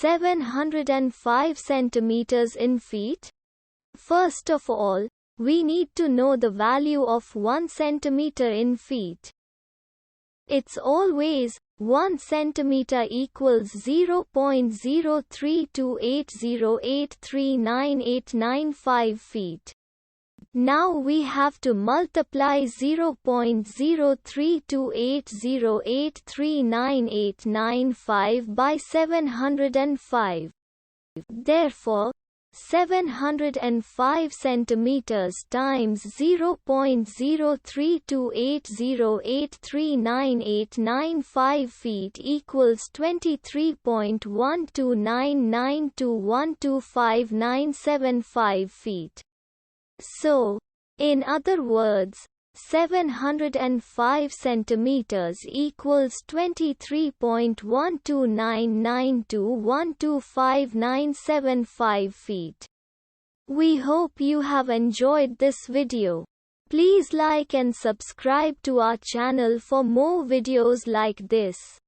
705 centimeters in feet? First of all, we need to know the value of 1 centimeter in feet. It's always 1 centimeter equals 0.03280839895 feet. Now we have to multiply 0.03280839895 by 705. Therefore, 705 centimeters times 0.03280839895 feet equals 23.12992125975 feet. So, in other words, 705 centimeters equals 23.12992125975 feet. We hope you have enjoyed this video. Please like and subscribe to our channel for more videos like this.